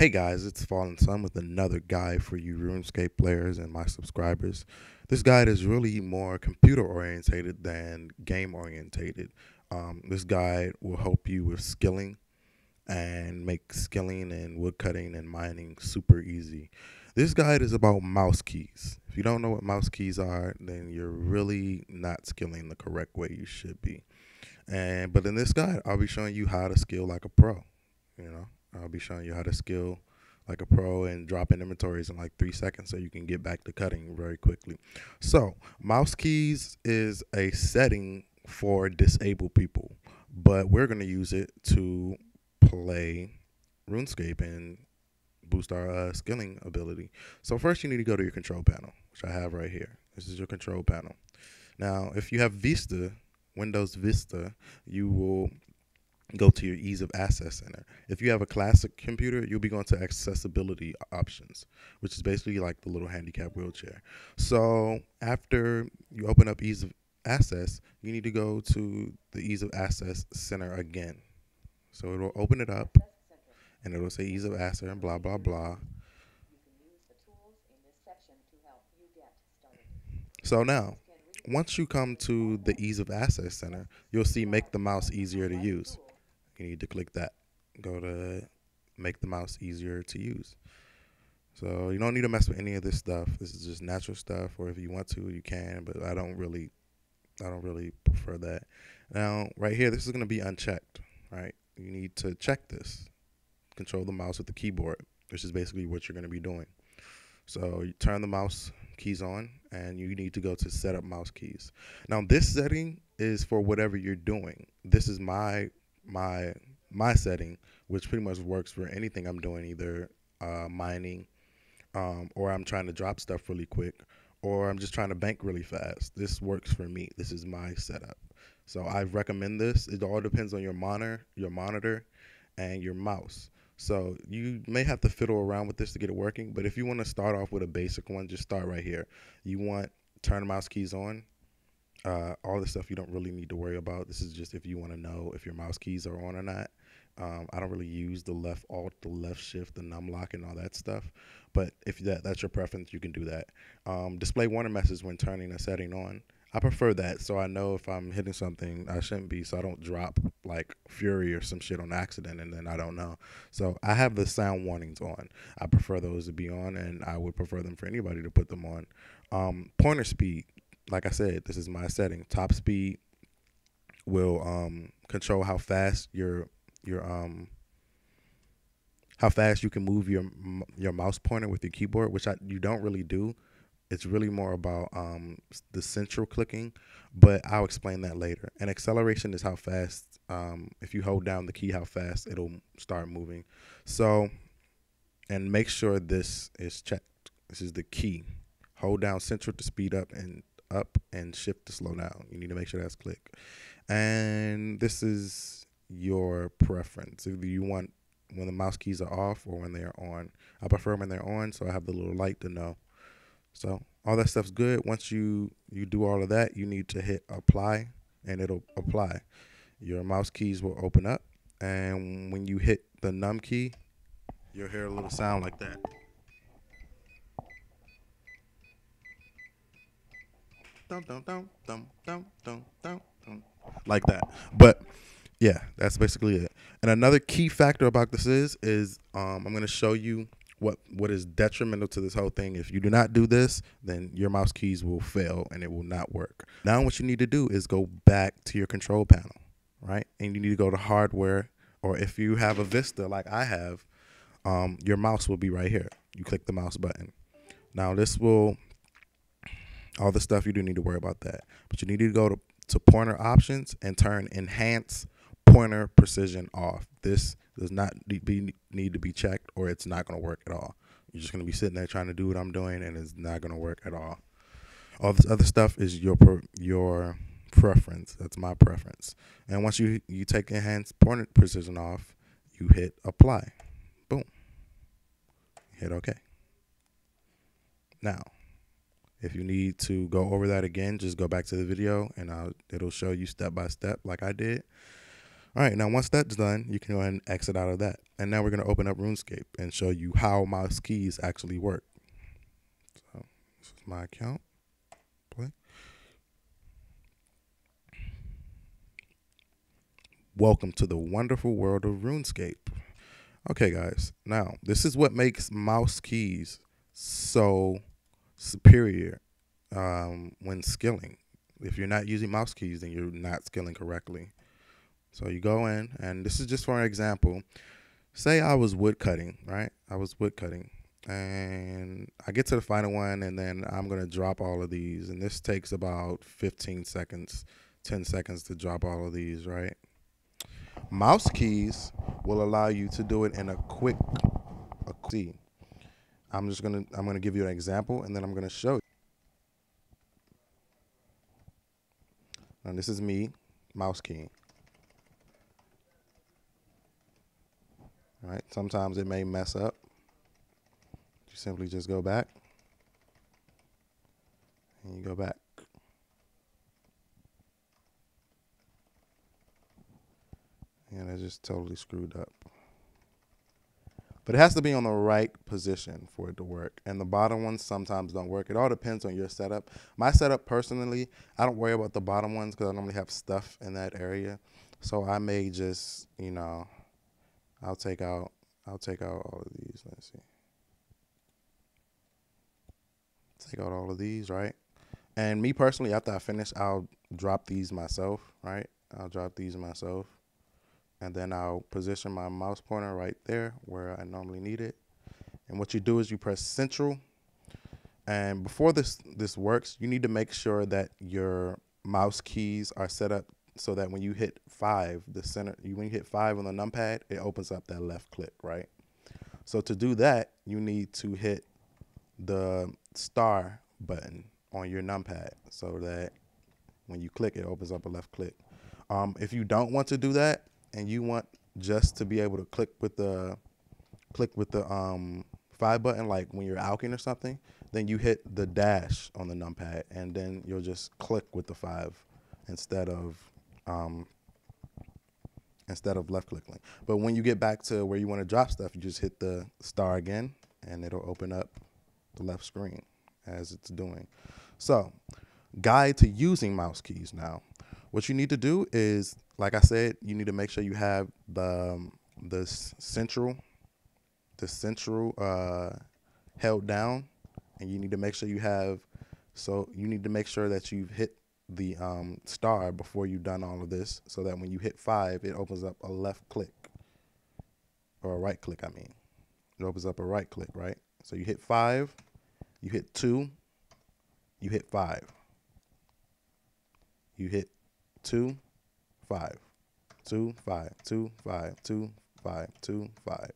Hey guys, it's Fallen Sun with another guide for you RuneScape players and my subscribers. This guide is really more computer orientated than game orientated. This guide will help you with skilling and make skilling and woodcutting and mining super easy. This guide is about mouse keys. If you don't know what mouse keys are, then you're really not skilling the correct way you should be. But in this guide, I'll be showing you how to skill like a pro. You know, I'll be showing you how to skill like a pro and drop in inventories in like 3 seconds so you can get back to cutting very quickly. So, mouse keys is a setting for disabled people, but we're going to use it to play RuneScape and boost our skilling ability. So, first, you need to go to your control panel, which I have right here. This is your control panel. Now, if you have Vista, Windows Vista, you will go to your ease of access center. If you have a classic computer, you'll be going to accessibility options, which is basically like the little handicap wheelchair. So after you open up ease of access, you need to go to the ease of access center again. So it'll open it up and it'll say ease of access and blah blah blah. So now, once you come to the ease of access center, you'll see make the mouse easier to use. You need to click that. Go to make the mouse easier to use. So you don't need to mess with any of this stuff. This is just natural stuff, or if you want to, you can. But I don't really prefer that. Now, right here, this is going to be unchecked. Right? You need to check this. Control the mouse with the keyboard, which is basically what you're going to be doing. So you turn the mouse keys on, and you need to go to setup mouse keys. Now, this setting is for whatever you're doing. This is my my setting, which pretty much works for anything I'm doing, either mining, or I'm trying to drop stuff really quick, or I'm just trying to bank really fast. This works for me. This is my setup. So I recommend this. It all depends on your monitor, and your mouse. So you may have to fiddle around with this to get it working, but if you want to start off with a basic one, just start right here. You want turn mouse keys on. All the stuff you don't really need to worry about. This is just if you want to know if your mouse keys are on or not. I don't really use the left alt, the left shift, the num lock, and all that stuff. But if that's your preference, you can do that. Display warning message when turning a setting on. I prefer that, so I know if I'm hitting something I shouldn't be, so I don't drop like Fury or some shit on accident, and then I don't know. So I have the sound warnings on. I prefer those to be on, and I would prefer them for anybody to put them on. Pointer speed, like I said, this is my setting. Top speed will control your how fast you can move your mouse pointer with your keyboard, which you don't really do. It's really more about the central clicking, but I'll explain that later. And acceleration is how fast, if you hold down the key, how fast it'll start moving. So, and make sure this is checked. This is the key. Hold down central to speed up and shift to slow down. You need to make sure that's click. And this is your preference. If you want when the mouse keys are off or when they're on. I prefer when they're on, so I have the little light to know. So all that stuff's good. Once you do all of that, you need to hit apply, and it'll apply. Your mouse keys will open up, and when you hit the num key, you'll hear a little sound like that. Dum dum dum dum dum dum dum dum. Like that. But yeah, that's basically it. And another key factor about this is I'm going to show you what is detrimental to this whole thing. If you do not do this, then your mouse keys will fail and it will not work. Now what you need to do is go back to your control panel, right? And you need to go to hardware, or if you have a Vista like I have, your mouse will be right here. You click the mouse button. Now this will all the stuff you do need to worry about that. But you need to go to pointer options and turn enhance pointer precision off. This does not need to be checked, or it's not going to work at all. You're just going to be sitting there trying to do what I'm doing, and it's not going to work at all. All this other stuff is your preference. That's my preference. And once you take enhance pointer precision off, you hit apply. Boom. Hit OK. Now, if you need to go over that again, just go back to the video and it'll show you step by step like I did. All right, now once that's done, you can go ahead and exit out of that. And now we're going to open up RuneScape and show you how mouse keys actually work. So this is my account. Play. Welcome to the wonderful world of RuneScape. Okay, guys, now this is what makes mouse keys so superior when skilling. If you're not using mouse keys, then you're not skilling correctly. So you go in, and this is just for an example. Say I was wood cutting, right? I was wood cutting, and I get to the final one, and then I'm going to drop all of these. And this takes about 15 seconds, 10 seconds to drop all of these, right? Mouse keys will allow you to do it in a quick. See, I'm gonna give you an example, and then I'm gonna show you. Now this is me, mouse keying. All right. Sometimes it may mess up. You simply just go back, and you go back. And it just totally screwed up. But it has to be on the right position for it to work. And the bottom ones sometimes don't work. It all depends on your setup. My setup personally, I don't worry about the bottom ones because I normally have stuff in that area. So I may just, I'll take out all of these. Let's see. Take out all of these, right? And me personally, after I finish, I'll drop these myself, right? I'll drop these myself. And then I'll position my mouse pointer right there where I normally need it. And what you do is you press Central. And before this works, you need to make sure that your mouse keys are set up so that when you hit 5, when you hit 5 on the numpad, it opens up that left click, right? So to do that, you need to hit the star button on your numpad so that when you click, it opens up a left click. If you don't want to do that, and you want just to be able to click with the 5 button, like when you're alching or something, then you hit the dash on the numpad, and then you'll just click with the 5 instead of left clicking. But when you get back to where you want to drop stuff, you just hit the star again, and it'll open up the left screen as it's doing. So, guide to using mouse keys now. What you need to do is, like I said, you need to make sure you have the central held down, and you need to make sure that you've hit the star before you've done all of this, so that when you hit 5, it opens up a left click, or a right click, I mean. It opens up a right click, right? So you hit 5, you hit 2, you hit 5. You hit 2, 5, 2, 5, 2, 5, 2, 5, 2, 5.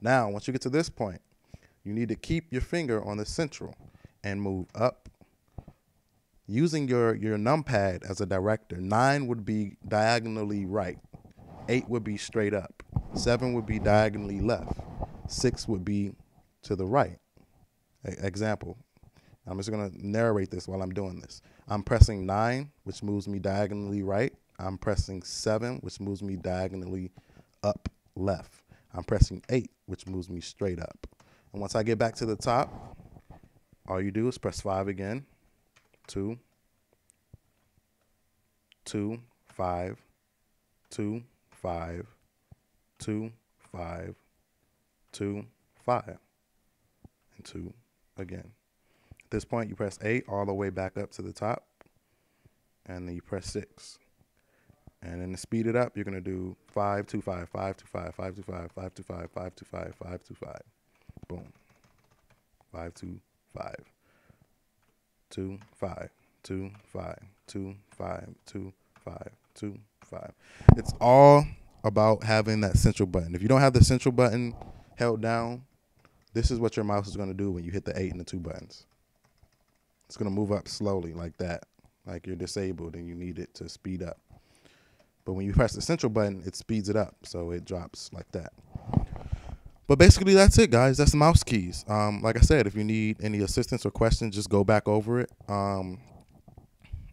Now, once you get to this point, you need to keep your finger on the central and move up. Using your numpad as a director, 9 would be diagonally right, 8 would be straight up, 7 would be diagonally left, 6 would be to the right. Example. I'm just going to narrate this while I'm doing this. I'm pressing 9, which moves me diagonally right. I'm pressing 7, which moves me diagonally up left. I'm pressing 8, which moves me straight up. And once I get back to the top, all you do is press 5 again. 2, 2, 5, 2, 5, 2, 5, 2, 5, and 2 again. At this point, you press 8 all the way back up to the top, and then you press 6. And then to speed it up, you're going to do 5, 2, 5, 5, 2, 5, 5, 2, 5, 5, 2, 5, 5, 2, 5, 5, 2, 5. Boom. 5, 2, 5. 2, 5, 2, 5, 2, 5, 2, 5, 2, 5. It's all about having that central button. If you don't have the central button held down, this is what your mouse is going to do when you hit the 8 and the 2 buttons. It's going to move up slowly like that, like you're disabled and you need it to speed up. But when you press the central button, it speeds it up, so it drops like that. But basically, that's it, guys. That's the mouse keys. Like I said, if you need any assistance or questions, just go back over it.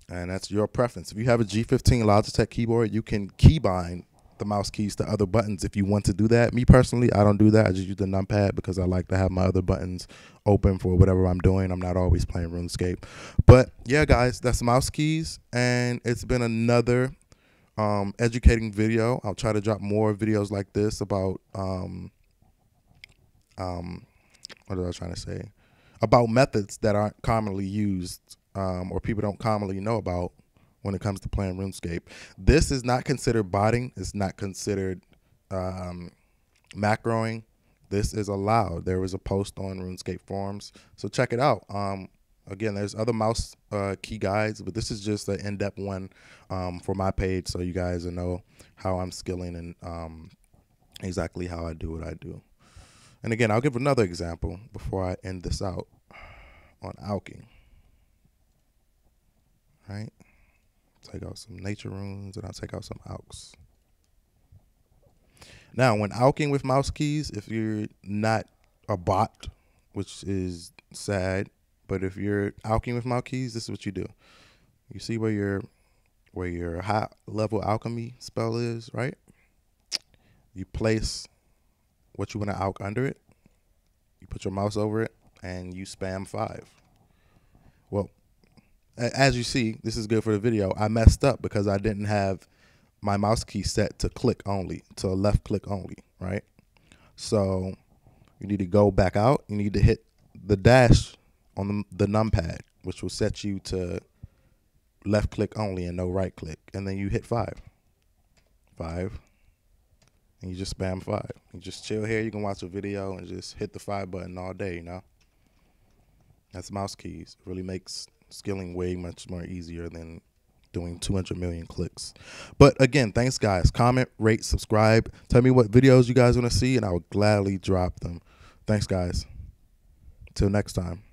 And that's your preference. If you have a G15 Logitech keyboard, you can keybind the mouse keys to other buttons if you want to do that. Me personally, I don't do that. I just use the numpad because I like to have my other buttons open for whatever I'm doing. I'm not always playing RuneScape. But yeah, guys, that's mouse keys, and it's been another educating video. I'll try to drop more videos like this about what was I trying to say? About methods that aren't commonly used or people don't commonly know about when it comes to playing RuneScape. This is not considered botting. It's not considered macroing. This is allowed. There was a post on RuneScape forums, so check it out. Again, there's other mouse key guides, but this is just an in-depth one for my page, so you guys will know how I'm skilling and exactly how I do what I do. And again, I'll give another example before I end this out on Alching. Right? Take out some nature runes and I'll take out some alks. Now, when alching with mouse keys, if you're not a bot, which is sad, but if you're alching with mouse keys, this is what you do. You see where your high level alchemy spell is, right? You place what you want to alch under it. You put your mouse over it and you spam 5. Well, as you see, this is good for the video. I messed up because I didn't have my mouse key set to click only, to left click only, right? So you need to go back out. You need to hit the dash on the numpad, which will set you to left click only and no right click. And then you hit 5. 5. And you just spam 5. You just chill here. You can watch a video and just hit the 5 button all day, you know? That's mouse keys. It really makes skilling way much more easier than doing 200 million clicks. But again, thanks guys. Comment, rate, subscribe. Tell me what videos you guys want to see and I will gladly drop them. Thanks guys. Till next time.